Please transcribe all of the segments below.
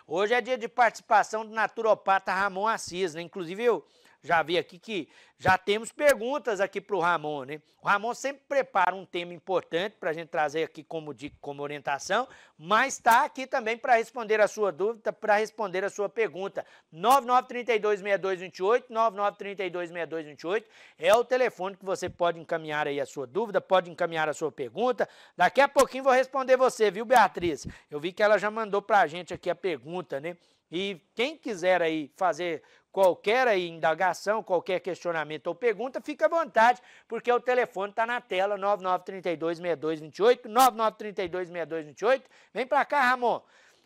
Hoje é dia de participação do naturopata Ramon Assis, né? Inclusive eu já vi aqui que já temos perguntas aqui para o Ramon, né? O Ramon sempre prepara um tema importante para a gente trazer aqui como dica, como orientação, mas está aqui também para responder a sua dúvida, para responder a sua pergunta. 99326228, 99326228 é o telefone que você pode encaminhar aí a sua dúvida, pode encaminhar a sua pergunta. Daqui a pouquinho vou responder você, viu, Beatriz? Eu vi que ela já mandou para a gente aqui a pergunta, né? E quem quiser aí fazer qualquer aí indagação, qualquer questionamento ou pergunta, fica à vontade, porque o telefone está na tela, 99326228, 99326228. Vem para cá, Ramon.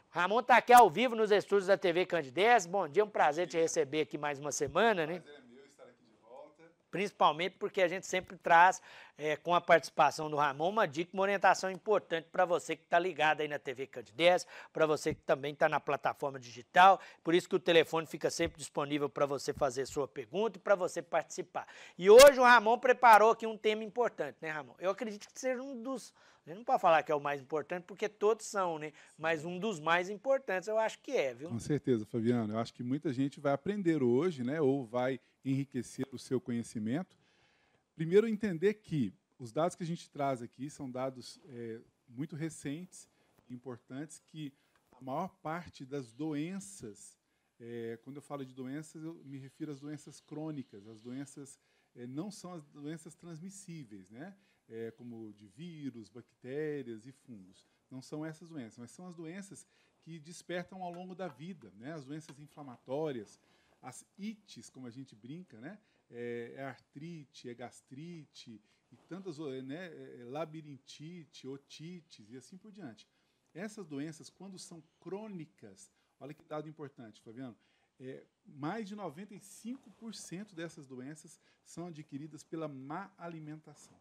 Ramon está aqui ao vivo nos estúdios da TV Candidez. Bom dia, um prazer te receber aqui mais uma semana, né? Prazer é meu estar aqui de volta. Principalmente porque a gente sempre traz, com a participação do Ramon, uma dica, uma orientação importante para você que está ligado aí na TV Candidez, para você que também está na plataforma digital. Por isso que o telefone fica sempre disponível para você fazer sua pergunta e para você participar. E hoje o Ramon preparou aqui um tema importante, né, Ramon? Eu acredito que seja um dos... A gente não pode falar que é o mais importante, porque todos são, né? Mas um dos mais importantes eu acho que é, viu? Com certeza, Fabiano. Eu acho que muita gente vai aprender hoje, né, ou vai enriquecer o seu conhecimento. Primeiro, entender que os dados que a gente traz aqui são dados muito recentes e importantes, que a maior parte das doenças, quando eu falo de doenças, eu me refiro às doenças crônicas, as doenças não são as doenças transmissíveis, né? Como de vírus, bactérias e fungos. Não são essas doenças, mas são as doenças que despertam ao longo da vida, né? As doenças inflamatórias, as ites, como a gente brinca, né? Artrite, gastrite e tantas, né? Labirintite, otites e assim por diante. Essas doenças, quando são crônicas, olha que dado importante, Flaviano, mais de 95% dessas doenças são adquiridas pela má alimentação.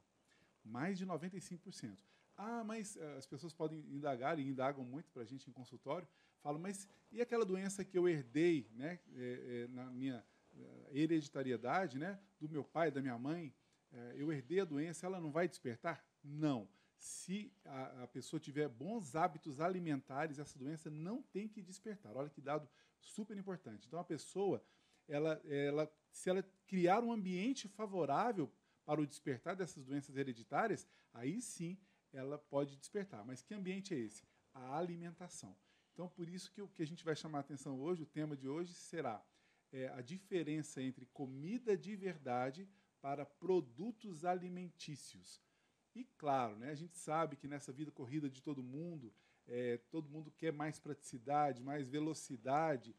Mais de 95%. Ah, mas as pessoas podem indagar, e indagam muito para a gente em consultório, falam, mas e aquela doença que eu herdei, né, na minha hereditariedade, né, do meu pai, da minha mãe, eu herdei a doença, ela não vai despertar? Não. Se a pessoa tiver bons hábitos alimentares, essa doença não tem que despertar. Olha que dado super importante. Então, a pessoa, se ela criar um ambiente favorável para o despertar dessas doenças hereditárias, aí sim ela pode despertar. Mas que ambiente é esse? A alimentação. Então, por isso que o que a gente vai chamar a atenção hoje, o tema de hoje será a diferença entre comida de verdade para produtos alimentícios. E claro, né, a gente sabe que nessa vida corrida de todo mundo quer mais praticidade, mais velocidade,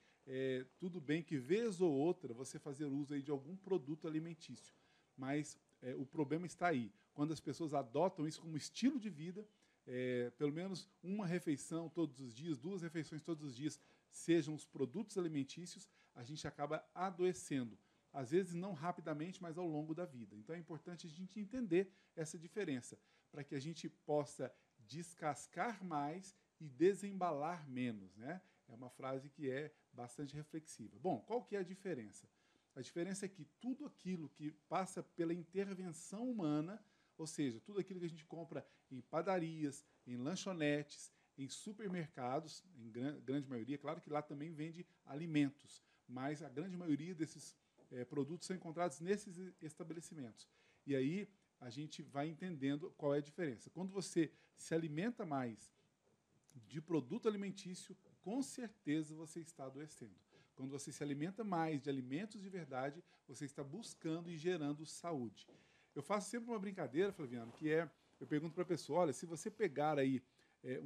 tudo bem que vez ou outra você fazer uso aí de algum produto alimentício, mas o problema está aí. Quando as pessoas adotam isso como estilo de vida, pelo menos uma refeição todos os dias, 2 refeições todos os dias, sejam os produtos alimentícios, a gente acaba adoecendo. Às vezes não rapidamente, mas ao longo da vida. Então é importante a gente entender essa diferença, para que a gente possa descascar mais e desembalar menos, né? É uma frase que é bastante reflexiva. Bom, qual que é a diferença? A diferença é que tudo aquilo que passa pela intervenção humana, ou seja, tudo aquilo que a gente compra em padarias, em lanchonetes, em supermercados, em grande maioria, claro que lá também vende alimentos, mas a grande maioria desses produtos são encontrados nesses estabelecimentos. E aí a gente vai entendendo qual é a diferença. Quando você se alimenta mais de produto alimentício, com certeza você está adoecendo. Quando você se alimenta mais de alimentos de verdade, você está buscando e gerando saúde. Eu faço sempre uma brincadeira, Flaviano, que eu pergunto para a pessoa, olha, se você pegar aí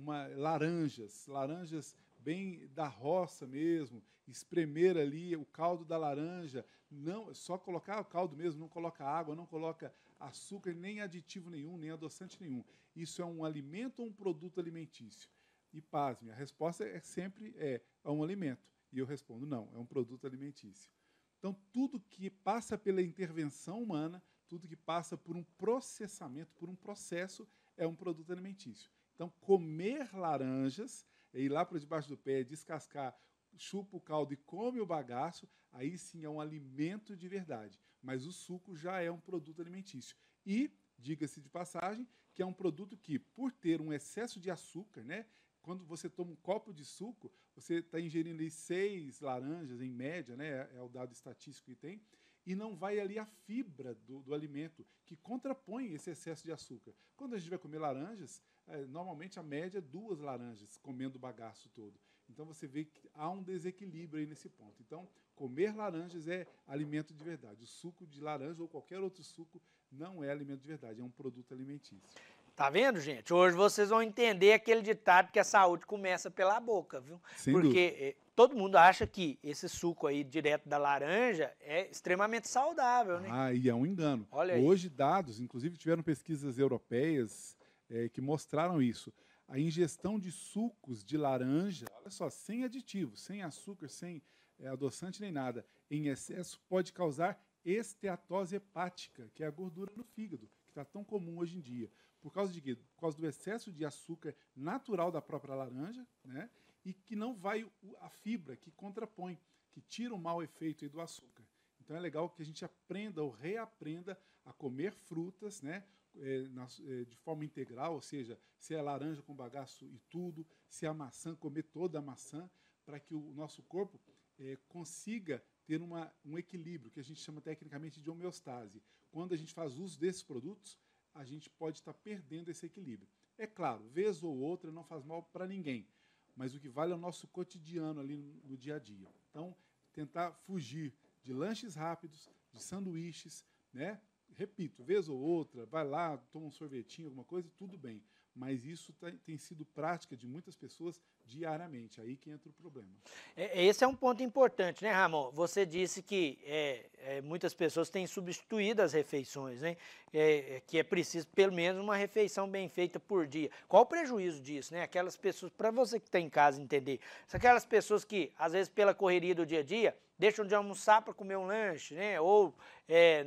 laranjas bem da roça mesmo, espremer ali o caldo da laranja, não só colocar o caldo mesmo, não coloca água, não coloca açúcar, nem aditivo nenhum, nem adoçante nenhum. Isso é um alimento ou um produto alimentício? E pasme, a resposta sempre é um alimento. E eu respondo, não, é um produto alimentício. Então, tudo que passa pela intervenção humana, tudo que passa por um processamento, por um processo, é um produto alimentício. Então, comer laranjas, ir lá para debaixo do pé, descascar, chupa o caldo e come o bagaço, aí sim é um alimento de verdade. Mas o suco já é um produto alimentício. E, diga-se de passagem, que é um produto que, por ter um excesso de açúcar, né, quando você toma um copo de suco, você está ingerindo ali 6 laranjas, em média, né, é o dado estatístico que tem, e não vai ali a fibra do alimento, que contrapõe esse excesso de açúcar. Quando a gente vai comer laranjas, normalmente a média é 2 laranjas, comendo o bagaço todo. Então você vê que há um desequilíbrio aí nesse ponto. Então, comer laranjas é alimento de verdade. O suco de laranja ou qualquer outro suco não é alimento de verdade, é um produto alimentício. Tá vendo, gente? Hoje vocês vão entender aquele ditado que a saúde começa pela boca, viu? Sem dúvida. Porque todo mundo acha que esse suco aí direto da laranja é extremamente saudável, né? E é um engano. Olha aí. Hoje, dados, inclusive tiveram pesquisas europeias que mostraram isso. A ingestão de sucos de laranja, olha só, sem aditivos, sem açúcar, sem adoçante nem nada, em excesso pode causar esteatose hepática, que é a gordura no fígado, que está tão comum hoje em dia. Por causa de quê? Por causa do excesso de açúcar natural da própria laranja, né? E que não vai a fibra, que contrapõe, que tira o mau efeito aí do açúcar. Então é legal que a gente aprenda ou reaprenda a comer frutas, né? De forma integral, ou seja, se é laranja com bagaço e tudo, se é a maçã, comer toda a maçã, para que o nosso corpo consiga ter um equilíbrio, que a gente chama tecnicamente de homeostase. Quando a gente faz uso desses produtos, a gente pode estar perdendo esse equilíbrio. É claro, vez ou outra não faz mal para ninguém, mas o que vale é o nosso cotidiano ali no dia a dia. Então, tentar fugir de lanches rápidos, de sanduíches, né? Repito, vez ou outra, vai lá, toma um sorvetinho, alguma coisa, tudo bem. Mas isso tem sido prática de muitas pessoas diariamente, aí que entra o problema. Esse é um ponto importante, né, Ramon? Você disse que muitas pessoas têm substituído as refeições, né? Que é preciso pelo menos uma refeição bem feita por dia. Qual o prejuízo disso, né? Aquelas pessoas, para você que está em casa entender, aquelas pessoas que, às vezes, pela correria do dia a dia, deixam de almoçar para comer um lanche, né? Ou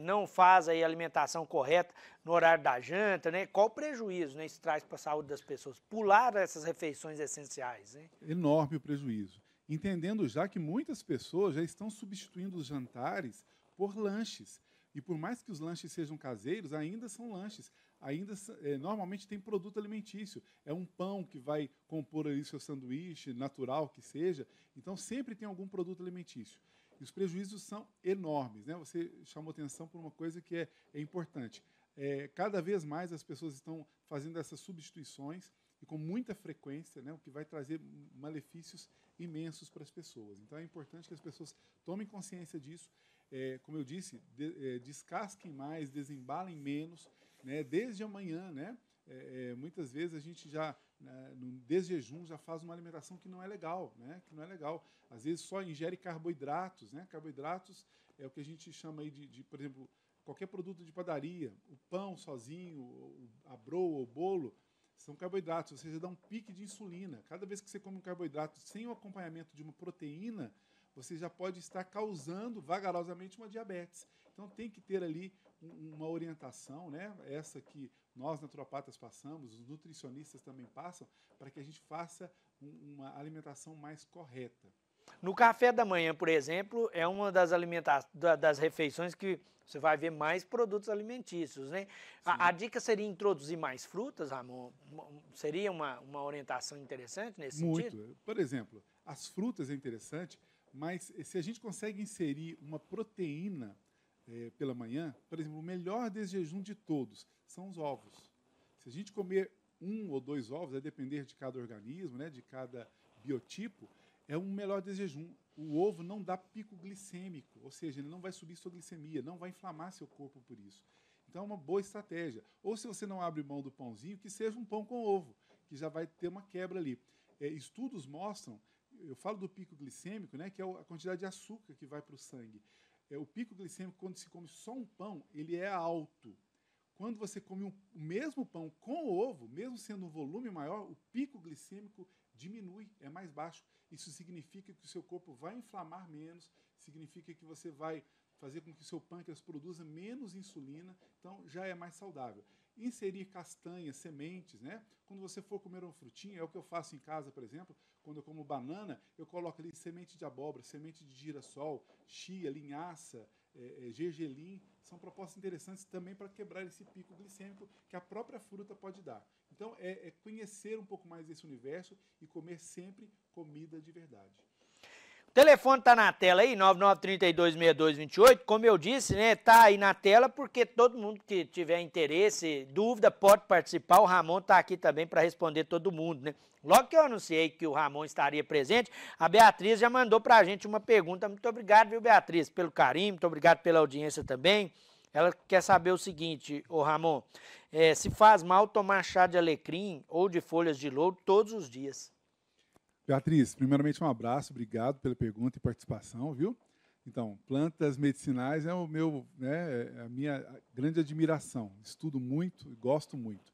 não faz aí a alimentação correta no horário da janta, né? Qual o prejuízo, né, isso traz para a saúde das pessoas? Pular essas refeições essenciais, né? Enorme o prejuízo. Entendendo já que muitas pessoas já estão substituindo os jantares por lanches. E por mais que os lanches sejam caseiros, ainda são lanches. Ainda normalmente tem produto alimentício. É um pão que vai compor ali seu sanduíche, natural que seja. Então sempre tem algum produto alimentício. E os prejuízos são enormes, né? Você chamou atenção por uma coisa que é importante. Cada vez mais as pessoas estão fazendo essas substituições e com muita frequência, né? O que vai trazer malefícios imensos para as pessoas. Então é importante que as pessoas tomem consciência disso. Como eu disse, descasquem mais, desembalem menos, né? Desde amanhã, né? Muitas vezes a gente já, desde jejum, já faz uma alimentação que não é legal, né? Que não é legal. Às vezes só ingere carboidratos, né? Carboidratos é o que a gente chama aí por exemplo, qualquer produto de padaria, o pão sozinho, a broa, o bolo, são carboidratos, ou seja, dá um pique de insulina. Cada vez que você come um carboidrato sem o acompanhamento de uma proteína, você já pode estar causando vagarosamente uma diabetes. Então tem que ter ali uma orientação, né? Essa que nós naturopatas passamos, os nutricionistas também passam, para que a gente faça uma alimentação mais correta. No café da manhã, por exemplo, é uma das refeições que você vai ver mais produtos alimentícios, né? A dica seria introduzir mais frutas, Ramon? Seria uma orientação interessante nesse sentido? Muito. Por exemplo, as frutas é interessante, mas se a gente consegue inserir uma proteína pela manhã, por exemplo, o melhor desjejum de todos são os ovos. Se a gente comer 1 ou 2 ovos, a depender de cada organismo, né, de cada biotipo, é um melhor desjejum. O ovo não dá pico glicêmico, ou seja, ele não vai subir sua glicemia, não vai inflamar seu corpo por isso. Então é uma boa estratégia. Ou se você não abre mão do pãozinho, que seja um pão com ovo, que já vai ter uma quebra ali. Estudos mostram, eu falo do pico glicêmico, né, que é a quantidade de açúcar que vai para o sangue. O pico glicêmico, quando se come só um pão, ele é alto. Quando você come o mesmo pão com ovo, mesmo sendo um volume maior, o pico glicêmico diminui, é mais baixo. Isso significa que o seu corpo vai inflamar menos, significa que você vai fazer com que o seu pâncreas produza menos insulina, então já é mais saudável. Inserir castanhas, sementes, né? Quando você for comer uma frutinha, é o que eu faço em casa, por exemplo, quando eu como banana, eu coloco ali semente de abóbora, semente de girassol, chia, linhaça, gergelim, são propostas interessantes também para quebrar esse pico glicêmico que a própria fruta pode dar. Então, é conhecer um pouco mais desse universo e comer sempre comida de verdade. O telefone está na tela aí, 99326228, como eu disse, né, tá aí na tela porque todo mundo que tiver interesse, dúvida, pode participar, o Ramon está aqui também para responder todo mundo, né. Logo que eu anunciei que o Ramon estaria presente, a Beatriz já mandou para a gente uma pergunta, muito obrigado, viu, Beatriz, pelo carinho, muito obrigado pela audiência também. Ela quer saber o seguinte, ô Ramon, se faz mal tomar chá de alecrim ou de folhas de louro todos os dias? Beatriz, primeiramente um abraço, obrigado pela pergunta e participação, viu? Então, plantas medicinais é o meu, né, a minha grande admiração. Estudo muito e gosto muito.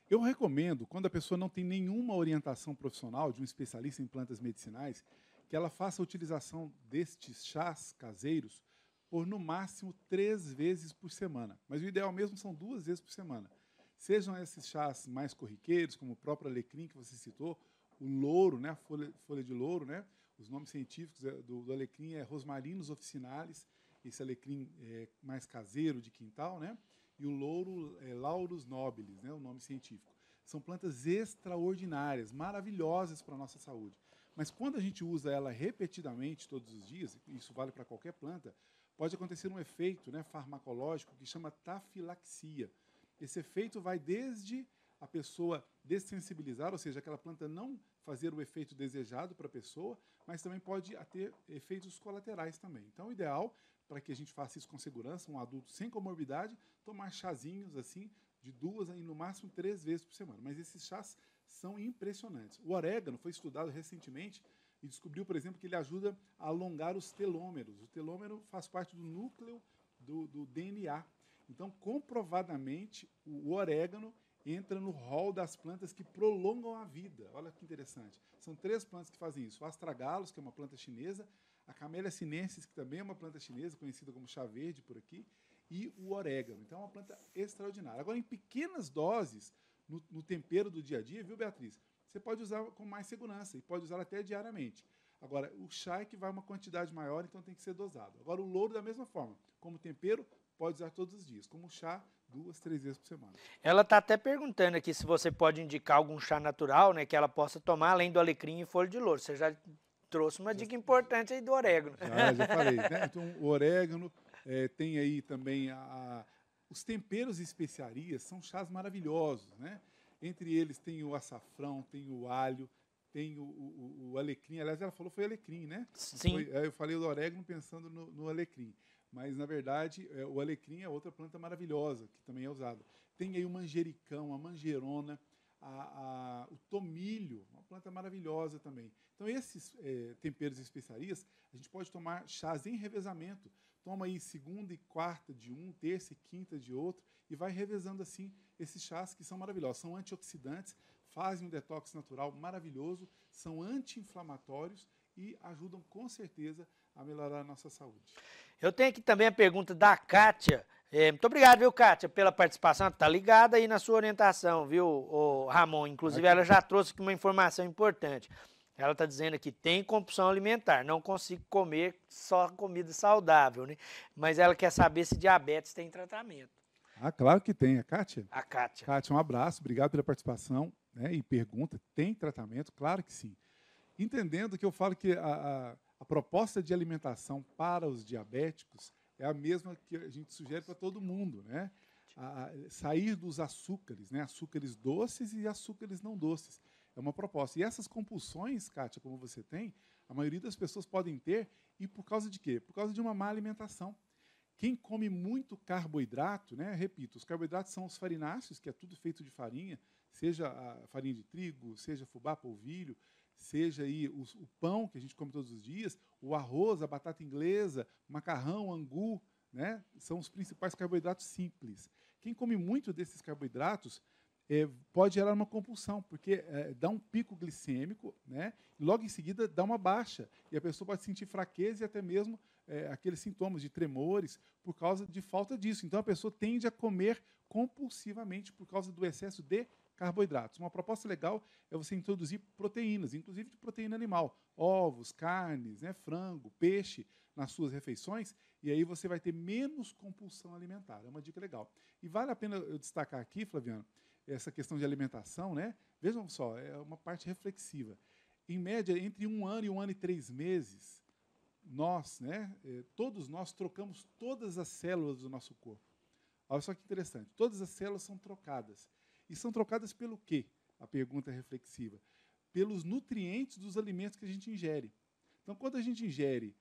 Eu recomendo, quando a pessoa não tem nenhuma orientação profissional de um especialista em plantas medicinais, que ela faça a utilização destes chás caseiros por no máximo 3 vezes por semana. Mas o ideal mesmo são 2 vezes por semana. Sejam esses chás mais corriqueiros, como o próprio alecrim que você citou, o louro, né, a folha de louro, né, os nomes científicos do alecrim é Rosmarinus officinalis, esse alecrim mais caseiro de quintal, né, e o louro é Laurus nobilis, né, o nome científico. São plantas extraordinárias, maravilhosas para a nossa saúde. Mas quando a gente usa ela repetidamente todos os dias, isso vale para qualquer planta, pode acontecer um efeito, né, farmacológico que chama tafilaxia. Esse efeito vai desde a pessoa dessensibilizar, ou seja, aquela planta não fazer o efeito desejado para a pessoa, mas também pode ter efeitos colaterais também. Então, o ideal, para que a gente faça isso com segurança, um adulto sem comorbidade, tomar chazinhos assim, de 2 e no máximo 3 vezes por semana. Mas esses chás são impressionantes. O orégano foi estudado recentemente e descobriu, por exemplo, que ele ajuda a alongar os telômeros. O telômero faz parte do núcleo do DNA. Então, comprovadamente, o orégano entra no rol das plantas que prolongam a vida. Olha que interessante. São 3 plantas que fazem isso. O astragalus, que é uma planta chinesa, a Camellia sinensis, que também é uma planta chinesa, conhecida como chá verde por aqui, e o orégano. Então, é uma planta extraordinária. Agora, em pequenas doses, no tempero do dia a dia, viu, Beatriz? Você pode usar com mais segurança e pode usar até diariamente. Agora, o chá é que vai uma quantidade maior, então tem que ser dosado. Agora, o louro, da mesma forma. Como tempero, pode usar todos os dias. Como chá, 2, 3 vezes por semana. Ela está até perguntando aqui se você pode indicar algum chá natural, né, que ela possa tomar, além do alecrim e folha de louro. Você já trouxe uma dica importante aí do orégano. Já falei, né? Então, o orégano, tem aí também os temperos e especiarias, são chás maravilhosos, né? Entre eles tem o açafrão, tem o alho, tem o alecrim. Aliás, ela falou foi alecrim, né? Sim. Eu falei do orégano pensando no alecrim. Mas, na verdade, o alecrim é outra planta maravilhosa, que também é usada. Tem aí o manjericão, a manjerona, o tomilho, uma planta maravilhosa também. Então, esses temperos e especiarias, a gente pode tomar chás em revezamento. Toma aí segunda e quarta de um, terça e quinta de outro, e vai revezando assim esses chás que são maravilhosos. São antioxidantes, fazem um detox natural maravilhoso, são anti-inflamatórios e ajudam com certeza a melhorar a nossa saúde. Eu tenho aqui também a pergunta da Kátia. Muito obrigado, viu, Kátia, pela participação. Está ligada aí na sua orientação, viu, o Ramon? Inclusive, ela já trouxe aqui uma informação importante. Ela está dizendo aqui, tem compulsão alimentar, não consigo comer só comida saudável, né? Mas ela quer saber se diabetes tem tratamento. Ah, claro que tem. A Kátia? A Kátia. Kátia, um abraço, obrigado pela participação, né, e pergunta. Tem tratamento? Claro que sim. Entendendo que eu falo que a proposta de alimentação para os diabéticos é a mesma que a gente sugere para todo mundo, né? Sair dos açúcares, né? Açúcares doces e açúcares não doces. É uma proposta. E essas compulsões, Kátia, como você tem, a maioria das pessoas podem ter, e por causa de quê? Por causa de uma má alimentação. Quem come muito carboidrato, né? Repito, os carboidratos são os farináceos, que é tudo feito de farinha, seja a farinha de trigo, seja fubá, polvilho, seja aí o pão que a gente come todos os dias, o arroz, a batata inglesa, macarrão, angu, né? São os principais carboidratos simples. Quem come muito desses carboidratos pode gerar uma compulsão, porque dá um pico glicêmico, né? E logo em seguida dá uma baixa, e a pessoa pode sentir fraqueza e até mesmo aqueles sintomas de tremores por causa de falta disso. Então a pessoa tende a comer compulsivamente por causa do excesso de carboidratos. Uma proposta legal é você introduzir proteínas, inclusive de proteína animal, ovos, carnes, né, frango, peixe nas suas refeições, e aí você vai ter menos compulsão alimentar. É uma dica legal. E vale a pena eu destacar aqui, Flaviano, essa questão de alimentação, né? Vejam só, é uma parte reflexiva. Em média, entre 1 ano e 1 ano e 3 meses, nós, né, todos nós trocamos todas as células do nosso corpo. Olha só que interessante, todas as células são trocadas. E são trocadas pelo quê? A pergunta é reflexiva. Pelos nutrientes dos alimentos que a gente ingere. Então, quando a gente ingere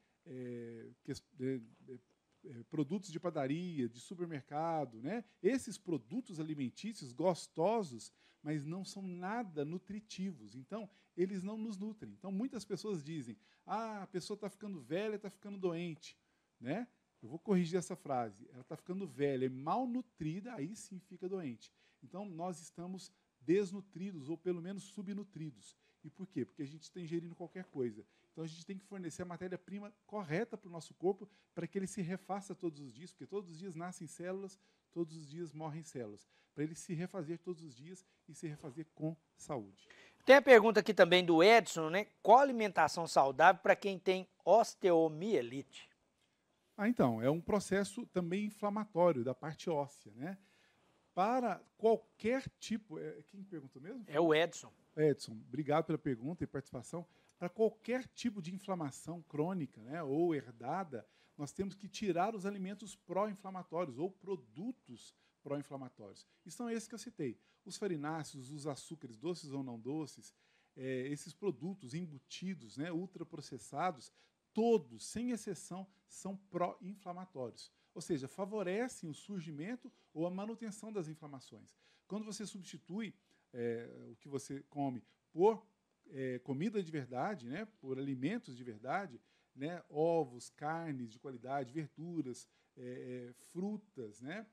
produtos de padaria, de supermercado, né, esses produtos alimentícios gostosos, mas não são nada nutritivos. Então, eles não nos nutrem. Então, muitas pessoas dizem, a pessoa está ficando velha, está ficando doente. Né? Eu vou corrigir essa frase. Ela está ficando velha, é malnutrida, aí sim fica doente. Então, nós estamos desnutridos, ou pelo menos subnutridos. E por quê? Porque a gente está ingerindo qualquer coisa. Então, a gente tem que fornecer a matéria-prima correta para o nosso corpo, para que ele se refaça todos os dias, porque todos os dias nascem células, todos os dias morrem células. Para ele se refazer todos os dias e se refazer com saúde. Tem a pergunta aqui também do Edson, né? Qual alimentação saudável para quem tem osteomielite? Então, é um processo também inflamatório da parte óssea, né? Para qualquer tipo... Quem perguntou mesmo? É o Edson. Edson, obrigado pela pergunta e participação. Para qualquer tipo de inflamação crônica, né, ou herdada, nós temos que tirar os alimentos pró-inflamatórios ou produtos pró-inflamatórios. E são esses que eu citei. Os farináceos, os açúcares, doces ou não doces, esses produtos embutidos, né, ultraprocessados, todos, sem exceção, são pró-inflamatórios. Ou seja, favorecem o surgimento ou a manutenção das inflamações. Quando você substitui o que você come por comida de verdade, né, por alimentos de verdade, né, ovos, carnes de qualidade, verduras, frutas, né,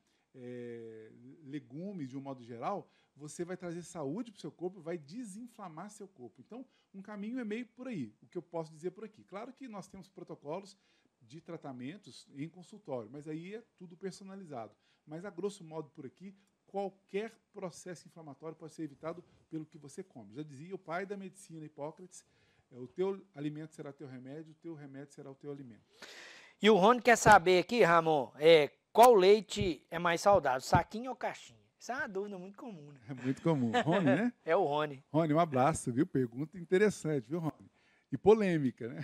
legumes de um modo geral, você vai trazer saúde para o seu corpo, vai desinflamar seu corpo. Então, um caminho é meio por aí, o que eu posso dizer por aqui. Claro que nós temos protocolos de tratamentos em consultório, mas aí é tudo personalizado. Mas, a grosso modo, por aqui, qualquer processo inflamatório pode ser evitado pelo que você come. Já dizia o pai da medicina, Hipócrates, o teu alimento será teu remédio, o teu remédio será o teu alimento. E o Rony quer saber aqui, Ramon, qual leite é mais saudável, saquinho ou caixinha? Isso é uma dúvida muito comum. Né? É muito comum. Rony, né? É o Rony. Rony, um abraço, viu? Pergunta interessante, viu, Rony? E polêmica, né?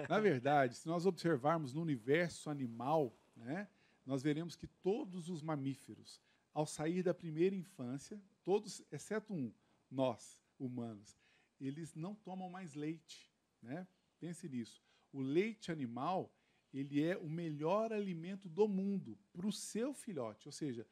Na verdade, se nós observarmos no universo animal, né, nós veremos que todos os mamíferos, ao sair da primeira infância, todos, exceto nós, humanos, eles não tomam mais leite, né? Pense nisso. O leite animal, ele é o melhor alimento do mundo para o seu filhote. Ou seja,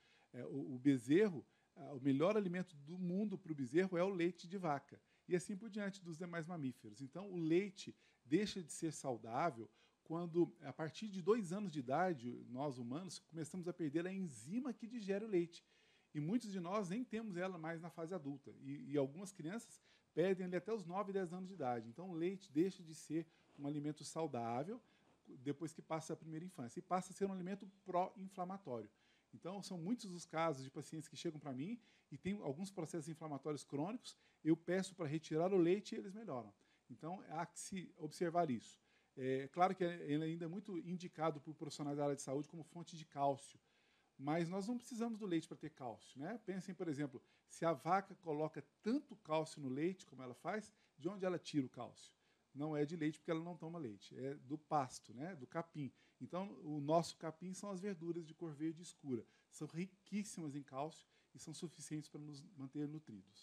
o bezerro, o melhor alimento do mundo para o bezerro é o leite de vaca. E assim por diante dos demais mamíferos. Então, o leite deixa de ser saudável quando, a partir de 2 anos de idade, nós humanos começamos a perder a enzima que digere o leite. E muitos de nós nem temos ela mais na fase adulta. E algumas crianças perdem ali até os 9, 10 anos de idade. Então, o leite deixa de ser um alimento saudável depois que passa a primeira infância. E passa a ser um alimento pró-inflamatório. Então, são muitos os casos de pacientes que chegam para mim e têm alguns processos inflamatórios crônicos, eu peço para retirar o leite e eles melhoram. Então, há que se observar isso. É claro que ele ainda é muito indicado por profissionais da área de saúde como fonte de cálcio, mas nós não precisamos do leite para ter cálcio. Né? Pensem, por exemplo, se a vaca coloca tanto cálcio no leite como ela faz, de onde ela tira o cálcio? Não é de leite, porque ela não toma leite, é do pasto, né? Do capim. Então, o nosso capim são as verduras de cor verde escura. São riquíssimas em cálcio e são suficientes para nos manter nutridos.